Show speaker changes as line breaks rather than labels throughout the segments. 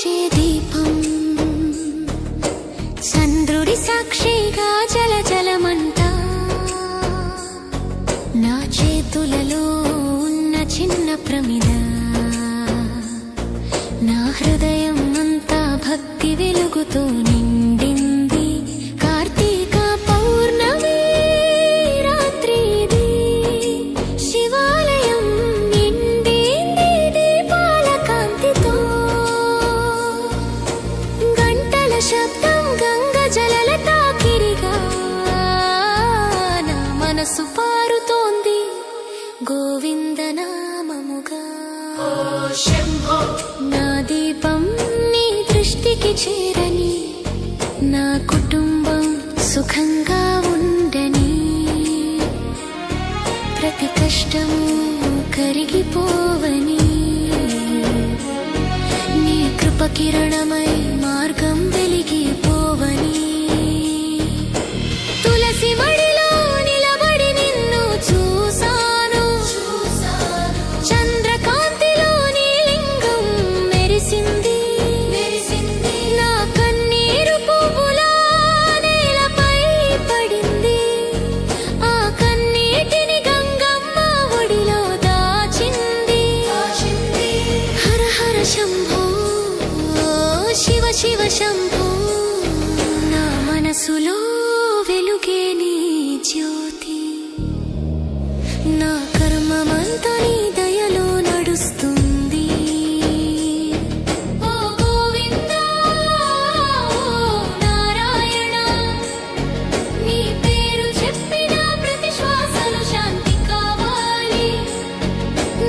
వెలిగించే దీపం చంద్రుడి సాక్షిగా జలమంతా నా చేతులలో ఉన్న చిన్న ప్రమిద నా హృదయం అంతా భక్తి వెలుగుతో నిండింది. కార్తీక పౌర్ణమి రాత్రి ఇది శివాలయం నిండింది దీపాల కాంతితో. గంటల శబ్దం గంగ జలల తాకిరిగా నా మనసు పారుతోంది గోవింద నామముగా. నా దీపం నీ దృష్టికి చేరని, నా కుటుంబం సుఖంగా ఉండని, ప్రతి కష్టము కరిగిపోవని, నీ కృప కిరణమై మార్గం వెలిగిపోవని. తులసి మడిలో నిలబడి నిన్ను చూసాను, చంద్రకాంతిలో నీ లింగం మెరిసింది. నా కన్నీరు పువ్వులా నేలపై పడింది, ఆ కన్నీటిని గంగమ్మ ఒడిలో దాచింది. హర హర శంభో శివ శివ శంభో, నా మనసులో వెలుగే నీ జ్యోతి. నా కర్మమంతా నీ దయలో నడుస్తుంది. ఓ గోవిందా, ఓ నారాయణ, నీ పేరు చెప్పిన ప్రతి శ్వాసలో శాంతి కావాలి.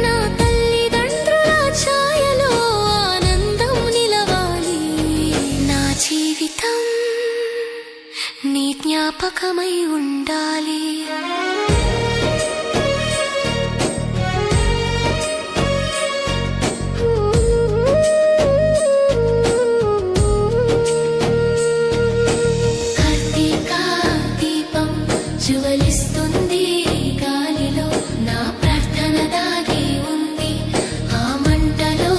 నా తల్లిదండ్రుల ఛాయలో ఆనందం నిలవాలి. నా జీవితం నీ జ్ఞాపకమై ఉండాలి. కార్తీక దీపం జ్వలిస్తుంది గాలిలో, నా ప్రార్థన దాగి ఉంది ఆ మంటలో.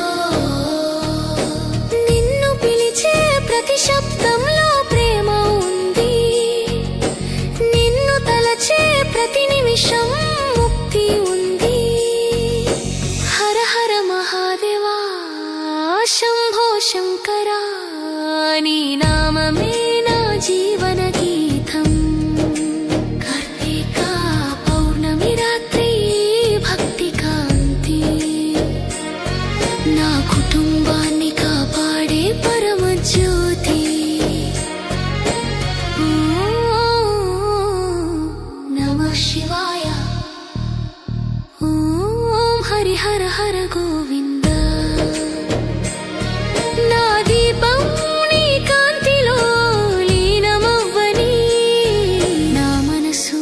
నిన్ను పిలిచే ప్రతి శబ్దంలో ప్రేమ ఉంది, నిన్ను తలచే ప్రతి నిమిషం ముక్తి ఉంది. హర హర మహాదేవా శంభో శంకరా, నీ నామమే నా జీవన గీతం. కార్తీక పౌర్ణమి రాత్రి భక్తి కాంతి, నా కుటుంబాన్ని కాపాడే పరమ జ్యోతి. నమః శివాయ, ఓం హరి హర హర గోవింద. నా దీపం నీ కాంతిలో లీనమవ్వని, నా మనసు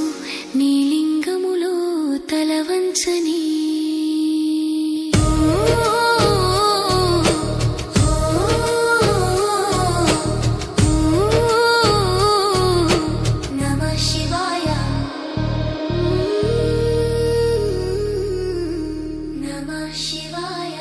నీ లింగములో తలవంచని. నమః శివాయ, నమః శివాయ.